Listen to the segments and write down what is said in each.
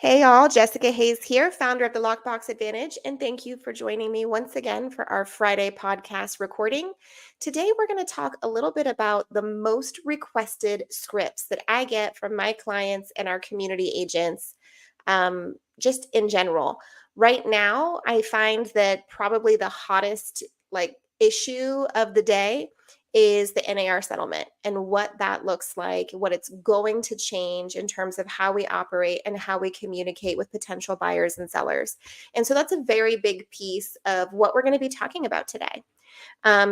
Hey y'all, Jessica Hayes here, founder of the Lockbox Advantage, and thank you for joining me once again for our Friday podcast recording. Today we're going to talk a little bit about the most requested scripts that I get from my clients and our community agents, just in general. Right now, I find that probably the hottest issue of the day is the NAR settlement and what that looks like, what it's going to change in terms of how we operate and how we communicate with potential buyers and sellers. And so that's a very big piece of what we're going to be talking about today.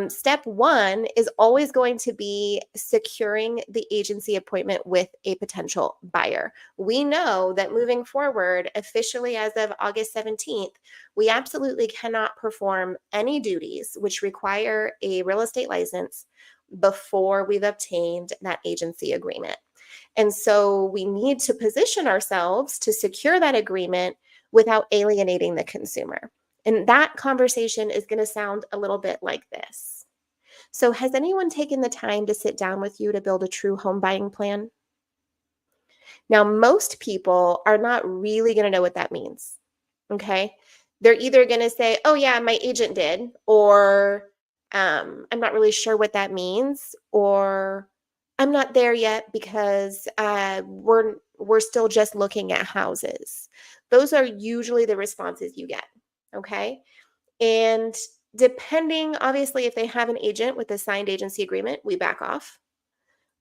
Step one is always going to be securing the agency appointment with a potential buyer. We know that moving forward, officially as of August 17th, we absolutely cannot perform any duties which require a real estate license before we've obtained that agency agreement. And so we need to position ourselves to secure that agreement without alienating the consumer. And that conversation is going to sound a little bit like this. So, has anyone taken the time to sit down with you to build a true home buying plan? Now, most people are not really going to know what that means. Okay. They're either going to say, oh, yeah, my agent did, or I'm not really sure what that means, or I'm not there yet because we're still just looking at houses. Those are usually the responses you get. Okay. And depending, obviously, if they have an agent with a signed agency agreement, we back off.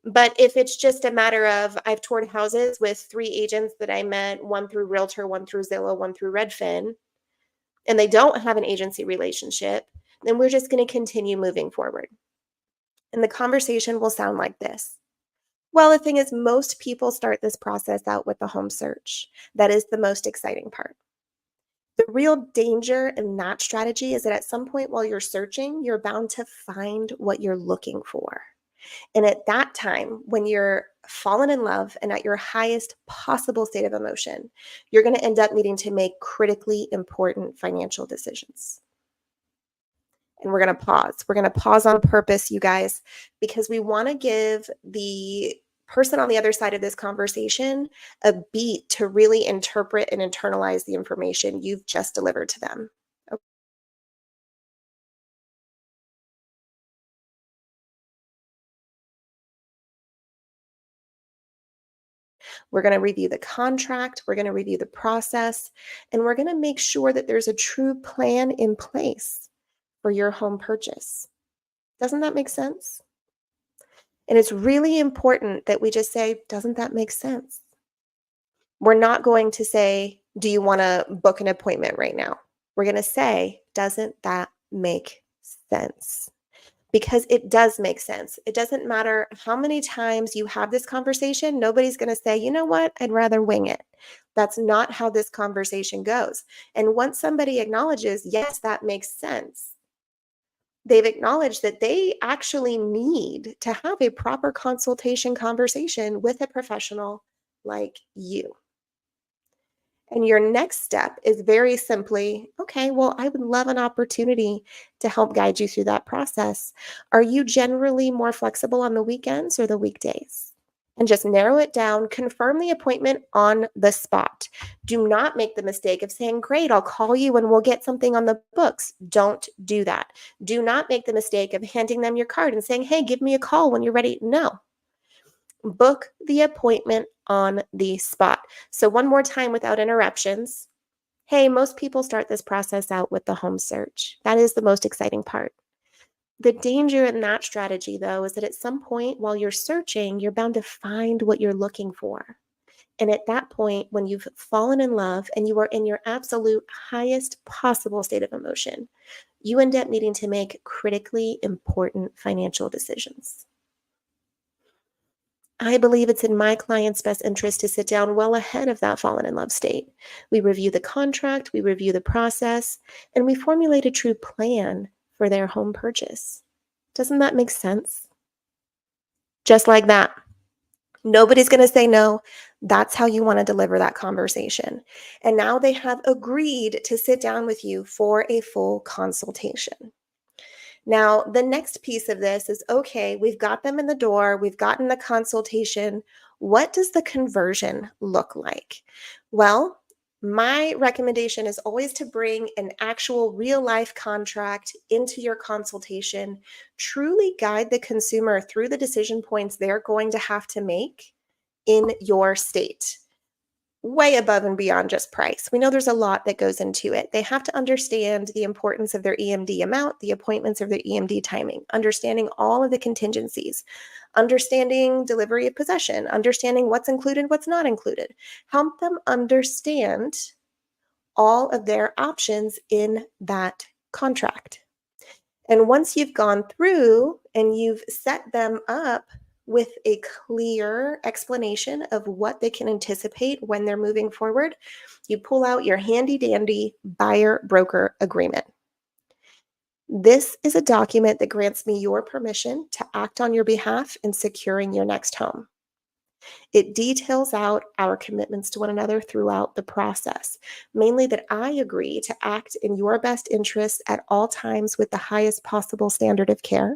But if it's just a matter of I've toured houses with 3 agents that I met, one through Realtor, one through Zillow, one through Redfin, and they don't have an agency relationship, then we're just going to continue moving forward. And the conversation will sound like this. Well, the thing is, most people start this process out with the home search. That is the most exciting part. The real danger in that strategy is that at some point while you're searching, you're bound to find what you're looking for. And at that time, when you're fallen in love and at your highest possible state of emotion, you're going to end up needing to make critically important financial decisions. And we're going to pause. We're going to pause on purpose, you guys, because we want to give the person on the other side of this conversation a beat to really interpret and internalize the information you've just delivered to them. Okay. We're going to review the contract, we're going to review the process, and we're going to make sure that there's a true plan in place for your home purchase. Doesn't that make sense? And it's really important that we just say, doesn't that make sense? We're not going to say, do you want to book an appointment right now? We're going to say, doesn't that make sense? Because it does make sense. It doesn't matter how many times you have this conversation. Nobody's going to say, you know what, I'd rather wing it. That's not how this conversation goes. And once somebody acknowledges, yes, that makes sense, they've acknowledged that they actually need to have a proper consultation conversation with a professional like you. And your next step is very simply, okay, well, I would love an opportunity to help guide you through that process. Are you generally more flexible on the weekends or the weekdays? And just narrow it down, confirm the appointment on the spot. Do not make the mistake of saying, great, I'll call you and we'll get something on the books. Don't do that. Do not make the mistake of handing them your card and saying, hey, give me a call when you're ready. No. Book the appointment on the spot. So one more time without interruptions. Hey, most people start this process out with the home search. That is the most exciting part. The danger in that strategy, though, is that at some point while you're searching, you're bound to find what you're looking for. And at that point, when you've fallen in love and you are in your absolute highest possible state of emotion, you end up needing to make critically important financial decisions. I believe it's in my client's best interest to sit down well ahead of that fallen in love state. We review the contract, we review the process, and we formulate a true plan for their home purchase. Doesn't that make sense? Just like that. Nobody's going to say no. That's how you want to deliver that conversation. And now they have agreed to sit down with you for a full consultation. Now, the next piece of this is, okay, we've got them in the door, we've gotten the consultation. What does the conversion look like? Well, my recommendation is always to bring an actual real life contract into your consultation, truly guide the consumer through the decision points they're going to have to make in your state, way above and beyond just price. We know there's a lot that goes into it. They have to understand the importance of their EMD amount, the appointments of their EMD timing, understanding all of the contingencies, understanding delivery of possession, understanding what's included, what's not included. Help them understand all of their options in that contract. And once you've gone through and you've set them up with a clear explanation of what they can anticipate when they're moving forward, you pull out your handy dandy buyer broker agreement. This is a document that grants me your permission to act on your behalf in securing your next home. It details out our commitments to one another throughout the process, mainly that I agree to act in your best interest at all times with the highest possible standard of care.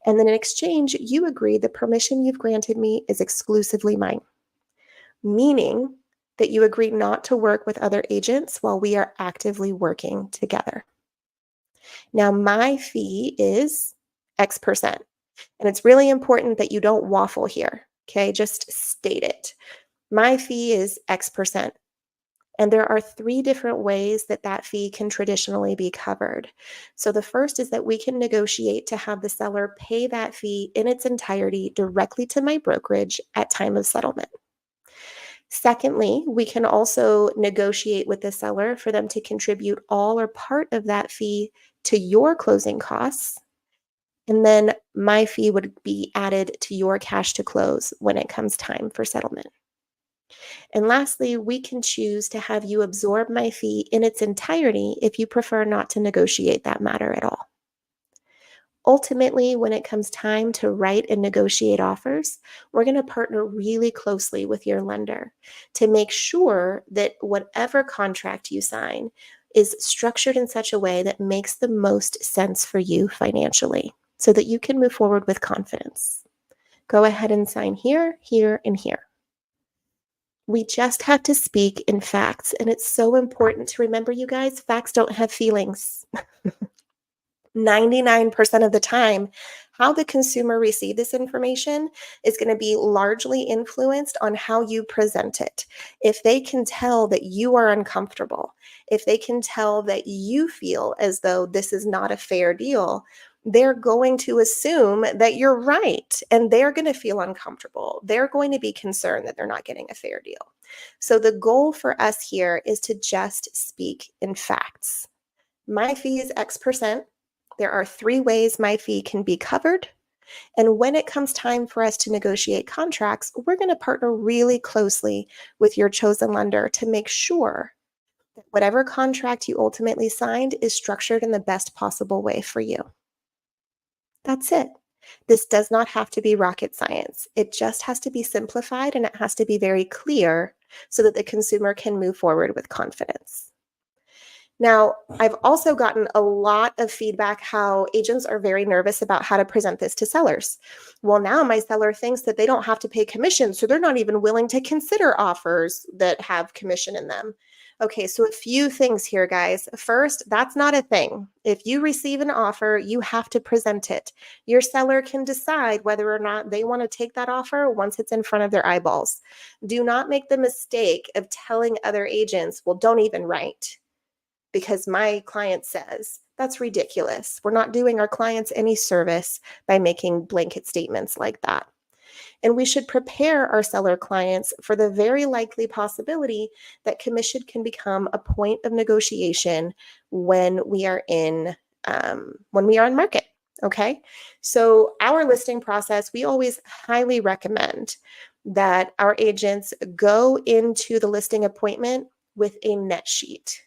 And then in exchange, you agree the permission you've granted me is exclusively mine, meaning that you agree not to work with other agents while we are actively working together. Now, my fee is X percent. And it's really important that you don't waffle here. Okay, just state it. My fee is X percent. And there are 3 different ways that that fee can traditionally be covered. So the first is that we can negotiate to have the seller pay that fee in its entirety directly to my brokerage at time of settlement. Secondly, we can also negotiate with the seller for them to contribute all or part of that fee to your closing costs. And then my fee would be added to your cash to close when it comes time for settlement. And lastly, we can choose to have you absorb my fee in its entirety if you prefer not to negotiate that matter at all. Ultimately, when it comes time to write and negotiate offers, we're going to partner really closely with your lender to make sure that whatever contract you sign is structured in such a way that makes the most sense for you financially so that you can move forward with confidence. Go ahead and sign here, here, and here. We just have to speak in facts, and it's so important to remember, you guys, facts don't have feelings. 99% of the time, how the consumer receives this information is going to be largely influenced on how you present it. If they can tell that you are uncomfortable, if they can tell that you feel as though this is not a fair deal, they're going to assume that you're right, and they're going to feel uncomfortable. They're going to be concerned that they're not getting a fair deal. So the goal for us here is to just speak in facts. My fee is X percent. There are 3 ways my fee can be covered. And when it comes time for us to negotiate contracts, we're going to partner really closely with your chosen lender to make sure that whatever contract you ultimately signed is structured in the best possible way for you. That's it. This does not have to be rocket science. It just has to be simplified, and it has to be very clear so that the consumer can move forward with confidence. Now, I've also gotten a lot of feedback how agents are very nervous about how to present this to sellers. Well, now my seller thinks that they don't have to pay commission, so they're not even willing to consider offers that have commission in them. Okay, so a few things here, guys. First, that's not a thing. If you receive an offer, you have to present it. Your seller can decide whether or not they want to take that offer once it's in front of their eyeballs. Do not make the mistake of telling other agents, well, don't even write, because my client says. That's ridiculous. We're not doing our clients any service by making blanket statements like that. And we should prepare our seller clients for the very likely possibility that commission can become a point of negotiation when we are in market. Okay, so our listing process, we always highly recommend that our agents go into the listing appointment with a net sheet.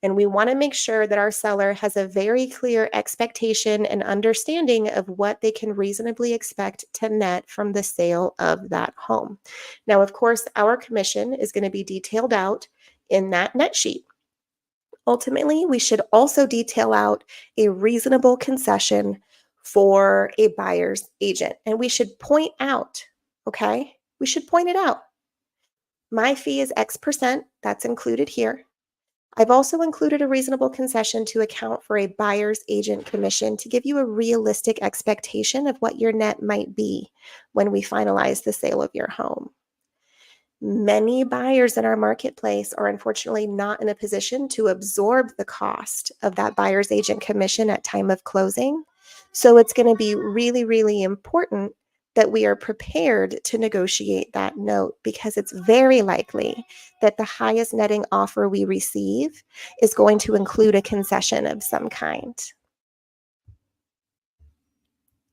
And we want to make sure that our seller has a very clear expectation and understanding of what they can reasonably expect to net from the sale of that home. Now, of course, our commission is going to be detailed out in that net sheet. Ultimately, we should also detail out a reasonable concession for a buyer's agent. And we should point out, okay, we should point it out. My fee is X%. That's included here. I've also included a reasonable concession to account for a buyer's agent commission to give you a realistic expectation of what your net might be when we finalize the sale of your home. Many buyers in our marketplace are unfortunately not in a position to absorb the cost of that buyer's agent commission at time of closing. So it's going to be really, really important that we are prepared to negotiate that note, because it's very likely that the highest netting offer we receive is going to include a concession of some kind.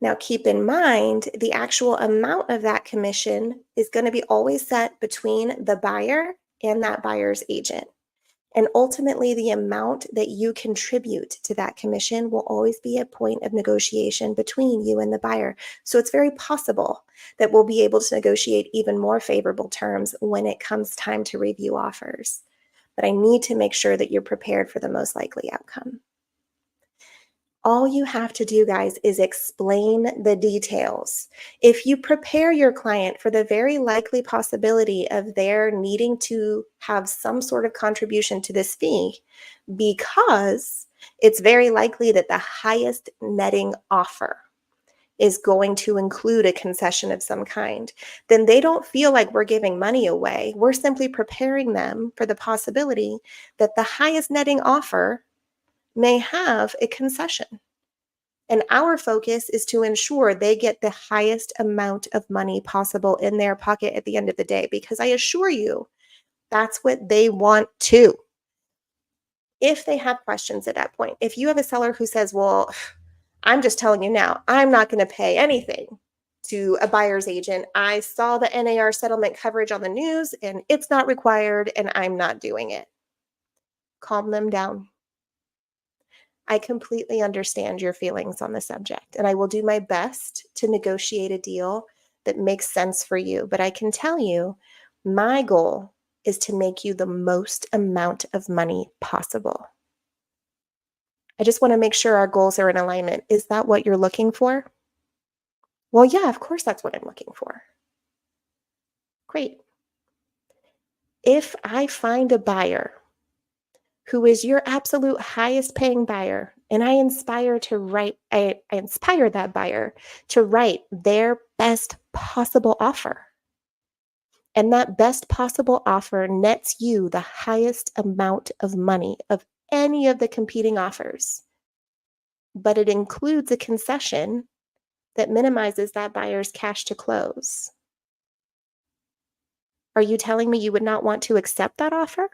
Now, keep in mind, the actual amount of that commission is going to be always set between the buyer and that buyer's agent. And ultimately, the amount that you contribute to that commission will always be a point of negotiation between you and the buyer. So it's very possible that we'll be able to negotiate even more favorable terms when it comes time to review offers. But I need to make sure that you're prepared for the most likely outcome. All you have to do, guys, is explain the details. If you prepare your client for the very likely possibility of their needing to have some sort of contribution to this fee, because it's very likely that the highest netting offer is going to include a concession of some kind, then they don't feel like we're giving money away. We're simply preparing them for the possibility that the highest netting offer may have a concession. And our focus is to ensure they get the highest amount of money possible in their pocket at the end of the day, because I assure you, that's what they want too. If they have questions at that point, if you have a seller who says, well, I'm just telling you now, I'm not going to pay anything to a buyer's agent. I saw the NAR settlement coverage on the news and it's not required and I'm not doing it. Calm them down. I completely understand your feelings on the subject, and I will do my best to negotiate a deal that makes sense for you. But I can tell you, my goal is to make you the most amount of money possible. I just want to make sure our goals are in alignment. Is that what you're looking for? Well, yeah, of course, that's what I'm looking for. Great. If I find a buyer who is your absolute highest paying buyer, and I inspire that buyer to write their best possible offer. And that best possible offer nets you the highest amount of money of any of the competing offers. But it includes a concession that minimizes that buyer's cash to close. Are you telling me you would not want to accept that offer?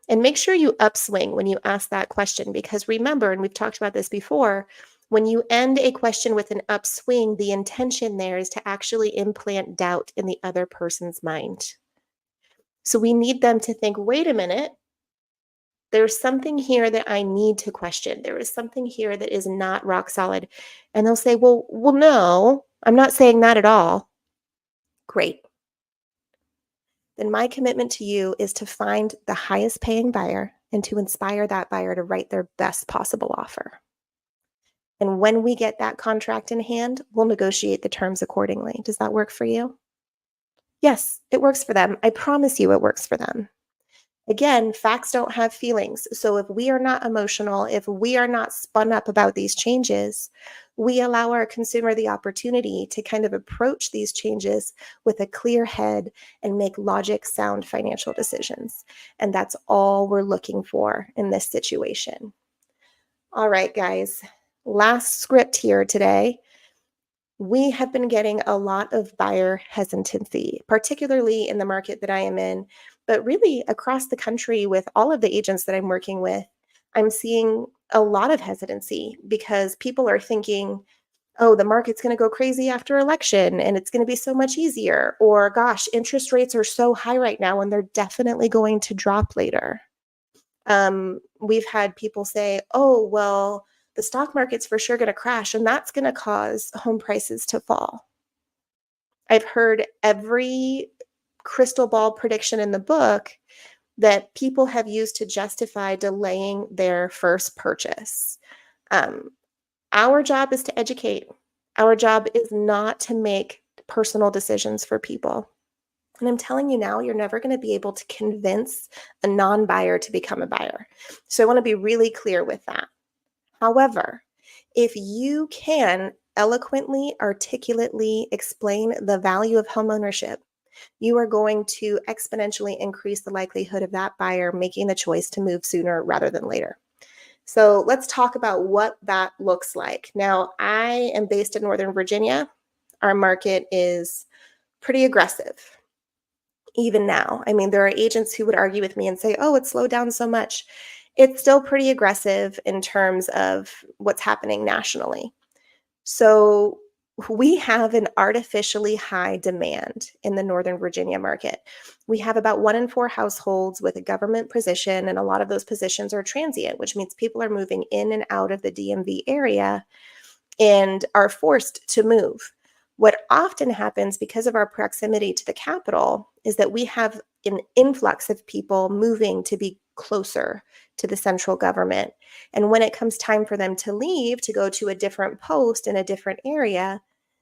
And make sure you upswing when you ask that question, because remember, and we've talked about this before, when you end a question with an upswing, the intention there is to actually implant doubt in the other person's mind. So we need them to think, wait a minute, there's something here that I need to question. There is something here that is not rock solid. And they'll say, well, no, I'm not saying that at all. Great. Then my commitment to you is to find the highest paying buyer and to inspire that buyer to write their best possible offer. And when we get that contract in hand, we'll negotiate the terms accordingly. Does that work for you? Yes, it works for them. I promise you it works for them. Again, facts don't have feelings. So if we are not emotional, if we are not spun up about these changes, we allow our consumer the opportunity to kind of approach these changes with a clear head and make logic sound financial decisions. And that's all we're looking for in this situation. All right, guys, last script here today. We have been getting a lot of buyer hesitancy, particularly in the market that I am in, but really across the country with all of the agents that I'm working with. I'm seeing a lot of hesitancy because people are thinking, oh, the market's going to go crazy after election and it's going to be so much easier. Or gosh, interest rates are so high right now and they're definitely going to drop later. We've had people say, oh, well, the stock market's for sure going to crash and that's going to cause home prices to fall. I've heard every crystal ball prediction in the book that people have used to justify delaying their first purchase. Our job is to educate. Our job is not to make personal decisions for people. And I'm telling you now, you're never going to be able to convince a non-buyer to become a buyer. So I want to be really clear with that. However, if you can eloquently, articulately explain the value of homeownership, you are going to exponentially increase the likelihood of that buyer making the choice to move sooner rather than later. So let's talk about what that looks like. Now, I am based in Northern Virginia. Our market is pretty aggressive, even now. I mean, there are agents who would argue with me and say, oh, it's slowed down so much. It's still pretty aggressive in terms of what's happening nationally. So we have an artificially high demand in the Northern Virginia market. We have about 1 in 4 households with a government position, and a lot of those positions are transient, which means people are moving in and out of the DMV area and are forced to move. What often happens because of our proximity to the capital is that we have an influx of people moving to be closer to the central government. And when it comes time for them to leave to go to a different post in a different area,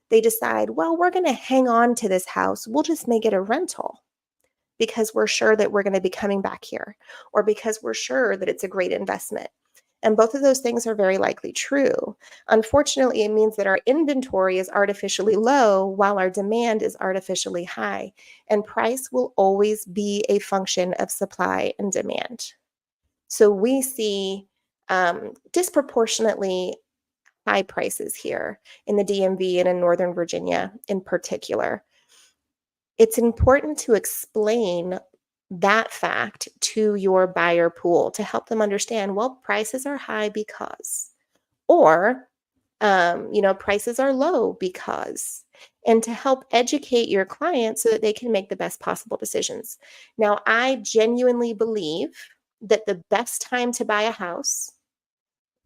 they decide, well, we're going to hang on to this house. We'll just make it a rental because we're sure that we're going to be coming back here, or because we're sure that it's a great investment. And both of those things are very likely true. Unfortunately, it means that our inventory is artificially low while our demand is artificially high. And price will always be a function of supply and demand. So we see disproportionately high prices here in the DMV and in Northern Virginia in particular. It's important to explain that fact to your buyer pool to help them understand, well, prices are high because, or, prices are low because, and to help educate your clients so that they can make the best possible decisions. Now, I genuinely believe that the best time to buy a house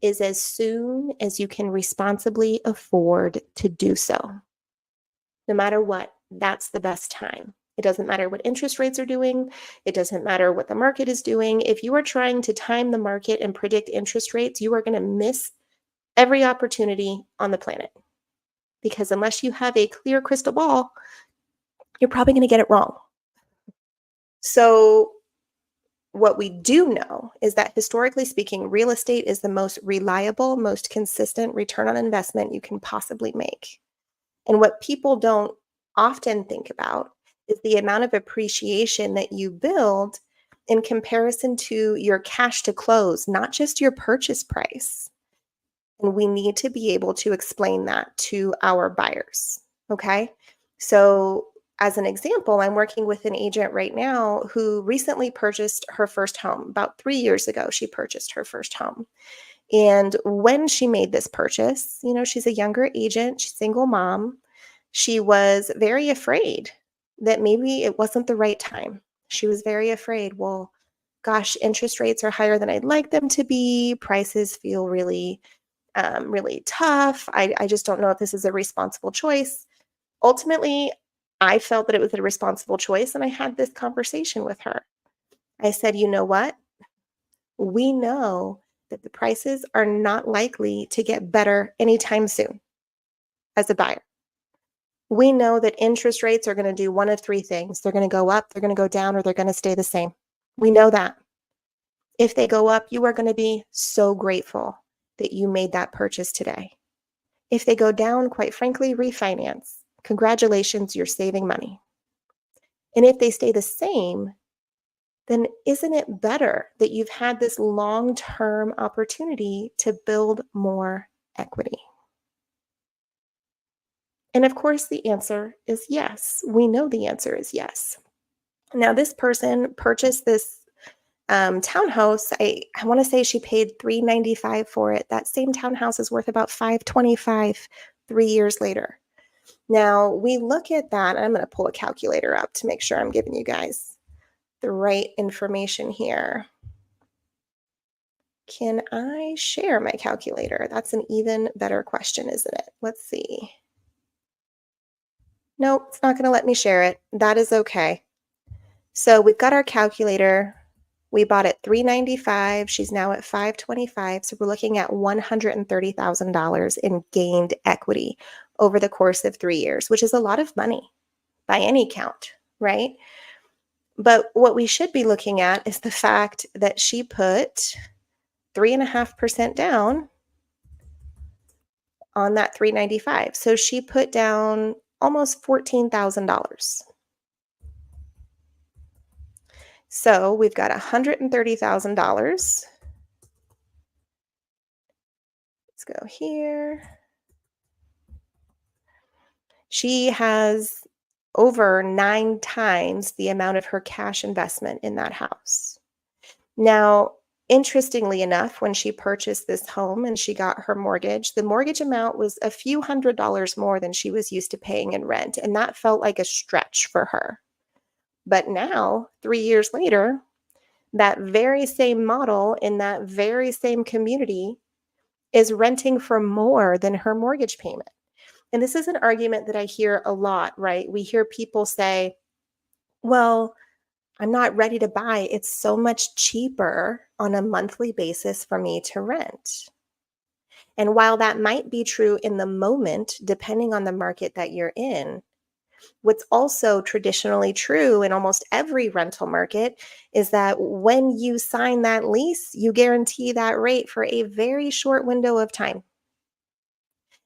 is as soon as you can responsibly afford to do so. No matter what, that's the best time. It doesn't matter what interest rates are doing. It doesn't matter what the market is doing. If you are trying to time the market and predict interest rates, you are going to miss every opportunity on the planet. Because unless you have a clear crystal ball, you're probably going to get it wrong. So what we do know is that historically speaking, real estate is the most reliable, most consistent return on investment you can possibly make. And what people don't often think about is the amount of appreciation that you build in comparison to your cash to close, not just your purchase price. And we need to be able to explain that to our buyers. Okay. So, as an example, I'm working with an agent right now who recently purchased her first home. About 3 years ago, she purchased her first home. And when she made this purchase, she's a younger agent, she's a single mom. She was very afraid that maybe it wasn't the right time. She was very afraid, well, gosh, interest rates are higher than I'd like them to be. Prices feel really, really tough. I just don't know if this is a responsible choice. Ultimately, I felt that it was a responsible choice, and I had this conversation with her. I said, you know what? We know that the prices are not likely to get better anytime soon as a buyer. We know that interest rates are going to do one of 3 things. They're going to go up, they're going to go down, or they're going to stay the same. We know that. If they go up, you are going to be so grateful that you made that purchase today. If they go down, quite frankly, refinance. Congratulations, you're saving money. And if they stay the same, then isn't it better that you've had this long-term opportunity to build more equity? And of course, the answer is yes. We know the answer is yes. Now, this person purchased this townhouse. I want to say she paid $395 for it. That same townhouse is worth about $525 3 years later. Now, we look at that. I'm going to pull a calculator up to make sure I'm giving you guys the right information here. Can I share my calculator? That's an even better question, isn't it? Let's see. Nope, it's not going to let me share it. That is okay. So we've got our calculator. We bought it $395. She's now at $525. So we're looking at $130,000 in gained equity over the course of 3 years, which is a lot of money by any count, right? But what we should be looking at is the fact that she put 3.5% down on that 395. So she put down almost $14,000. So we've got $130,000. Let's go here. She has over 9 times the amount of her cash investment in that house. Now, interestingly enough, when she purchased this home and she got her mortgage, the mortgage amount was a few $100s more than she was used to paying in rent, and that felt like a stretch for her. But now, 3 years later, that very same model in that very same community is renting for more than her mortgage payment. And this is an argument that I hear a lot, right? We hear people say, well, I'm not ready to buy. It's so much cheaper on a monthly basis for me to rent. And while that might be true in the moment, depending on the market that you're in, what's also traditionally true in almost every rental market is that when you sign that lease, you guarantee that rate for a very short window of time.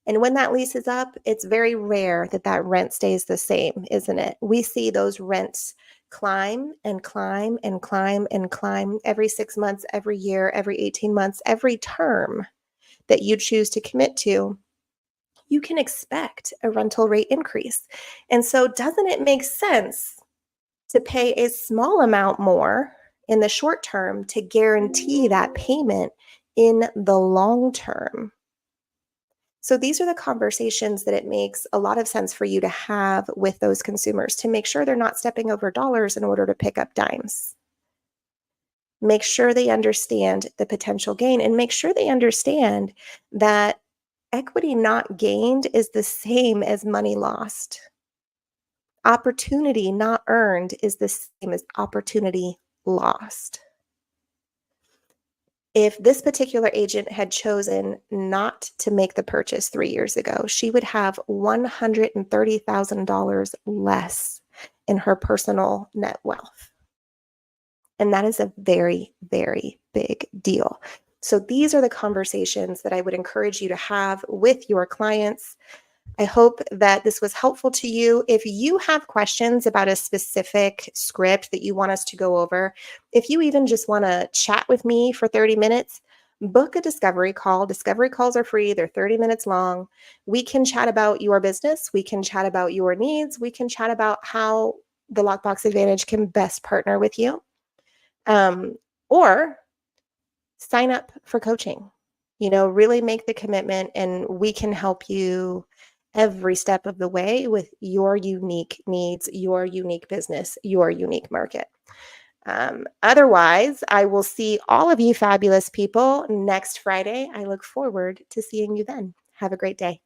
And when that lease is up, it's very rare that that rent stays the same, isn't it? We see those rents climb and climb and climb and climb every 6 months, every year, every 18 months, every term that you choose to commit to. You can expect a rental rate increase. And so, doesn't it make sense to pay a small amount more in the short term to guarantee that payment in the long term? So these are the conversations that it makes a lot of sense for you to have with those consumers to make sure they're not stepping over dollars in order to pick up dimes. Make sure they understand the potential gain and make sure they understand that equity not gained is the same as money lost. Opportunity not earned is the same as opportunity lost. If this particular agent had chosen not to make the purchase 3 years ago, she would have $130,000 less in her personal net wealth. And that is a very, very big deal. So these are the conversations that I would encourage you to have with your clients. I hope that this was helpful to you. If you have questions about a specific script that you want us to go over, if you even just want to chat with me for 30 minutes, book a discovery call. Discovery calls are free. They're 30 minutes long. We can chat about your business. We can chat about your needs. We can chat about how the Lockbox Advantage can best partner with you. Or sign up for coaching. Really make the commitment, and we can help you every step of the way with your unique needs, your unique business, your unique market. Otherwise, I will see all of you fabulous people next Friday. I look forward to seeing you then. Have a great day.